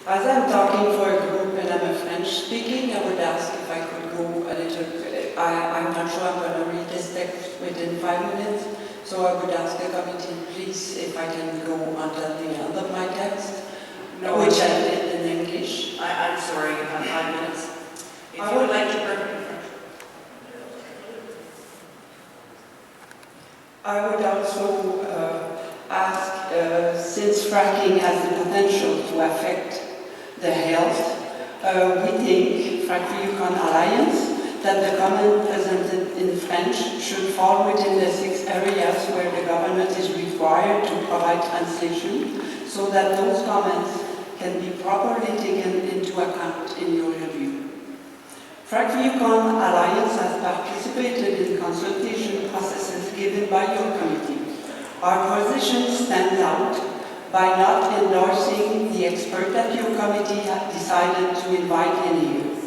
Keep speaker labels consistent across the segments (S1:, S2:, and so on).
S1: As I'm talking for a group and I'm a French speaking, I would ask if I could go a little, I'm not sure I'm going to read this text within 5 minutes, so I would ask the committee, please, if I can go until the end of my text, no, which I did in English.
S2: I'm sorry, you have 5 minutes. If you would like to perfect French.
S1: I would also ask, since fracking has the potential to affect the health, we think, Frackfree Yukon Alliance, that the comment presented in French should fall within the 6 areas where the government is required to provide translation, so that those comments can be properly taken into account in your review. Frackfree Yukon Alliance has participated in consultation processes given by your committee. Our position stands out by not endorsing the expert that your committee had decided to invite in here.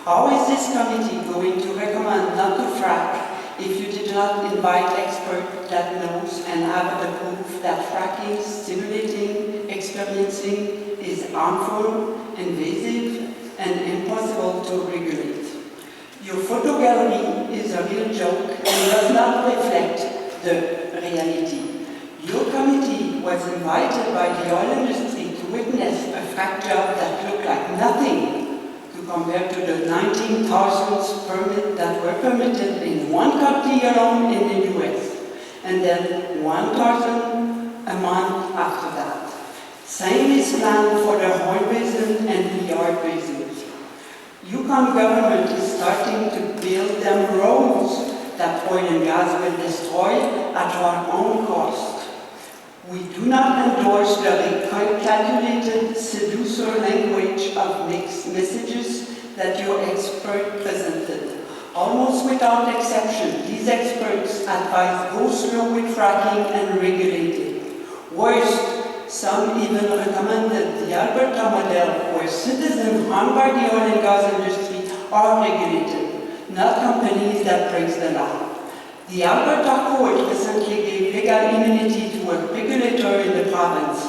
S1: How is this committee going to recommend not to frack if you did not invite expert that knows and have the proof that fracking, stimulating, experiencing is harmful, invasive, and impossible to regulate? Your photo gallery is a real joke and does not reflect the reality. Your committee was invited by the oil industry to witness a frack job that looked like nothing to compare to the 19,000 permits that were permitted in one country alone in the US, and then 1,000 a month after that. Same is planned for the oil basin and the yard basins. Yukon government is starting to build them roads that oil and gas will destroy at our own cost. We do not endorse the calculated seducer language of mixed messages that your expert presented. Almost without exception, these experts advise go slow with fracking and regulate it. Worst, some even recommended the Alberta model where citizens harmed by the oil and gas industry are regulated, not companies that break the law. The Alberta court recently gave legal immunity to a regulator in the province,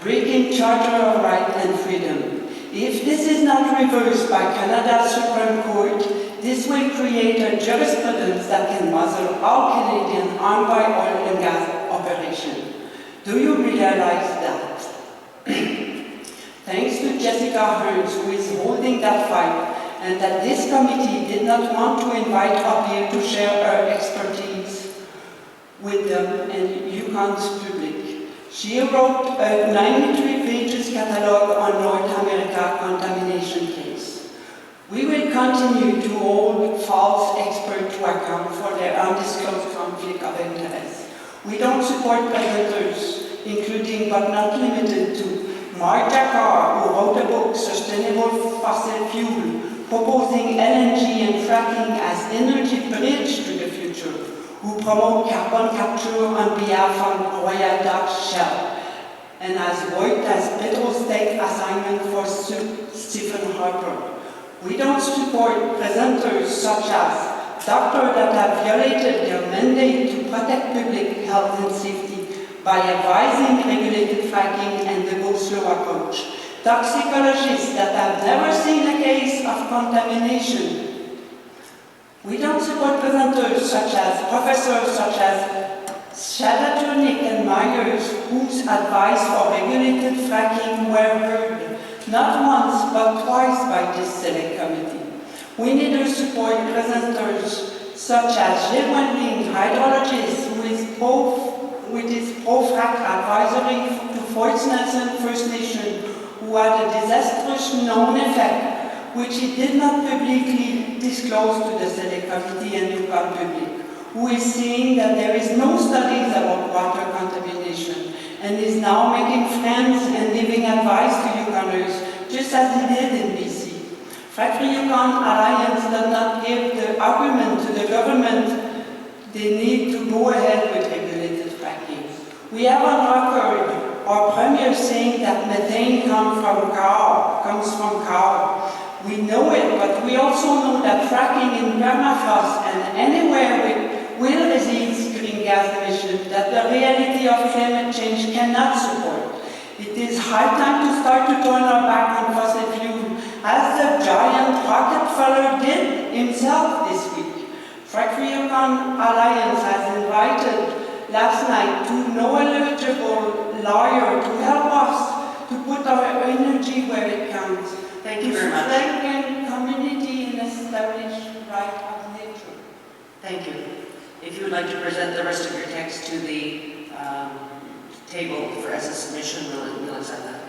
S1: breaking Charter of Right and Freedom. If this is not reversed by Canada's Supreme Court, this will create a jurisprudence that can muzzle all Canadians harmed by oil and gas operations. Do you realize that? Thanks to Jessica Hearns, who is holding that fight, and that this committee did not want to invite up here to share her expertise with them and Yukon's public. She wrote a 93 pages catalog on North America contamination case. We will continue to hold false experts to account for their undisclosed conflict of interest. We don't support presenters, including but not limited to Mark Jakar, who wrote a book, Sustainable Fossil Fuel, proposing LNG and fracking as energy bridge to the future, who promote carbon capture on behalf of Royal Dutch Shell, and has worked as Petrostake assignment for Stephen Harper. We don't support presenters such as doctors that have violated their mandate to protect public health and safety by advising regulated fracking and the go-slow approach. Toxicologists that have never seen a case of contamination. We don't support presenters such as professors such as Shadaturnik and Myers, whose advice for regulated fracking were heard not once but twice by this select committee. We neither support presenters such as Gilles Wendling, hydrologist, who is pro-frack advisory to Fort Nelson First Nation, who had a disastrous known effect, which he did not publicly disclose to the Select Committee and Yukon public, who is saying that there is no studies about water contamination, and is now making friends and giving advice to Yukoners, just as he did in BC. Frackfree Yukon Alliance does not give the argument to the government they need to go ahead with regulated fracking. We have on record our premier saying that methane comes from cow. We know it, but we also know that fracking in permafrost and anywhere will release green gas emissions that the reality of climate change cannot support. It is high time to start to turn our back on himself this week. Frackfree Yukon Alliance has invited last night to knowledgeable lawyer to help us to put our energy where it counts.
S2: Thank you very much.
S1: To strengthen community and establish right of nature.
S2: Thank you. If you would like to present the rest of your text to the table for as a submission, we'll accept that.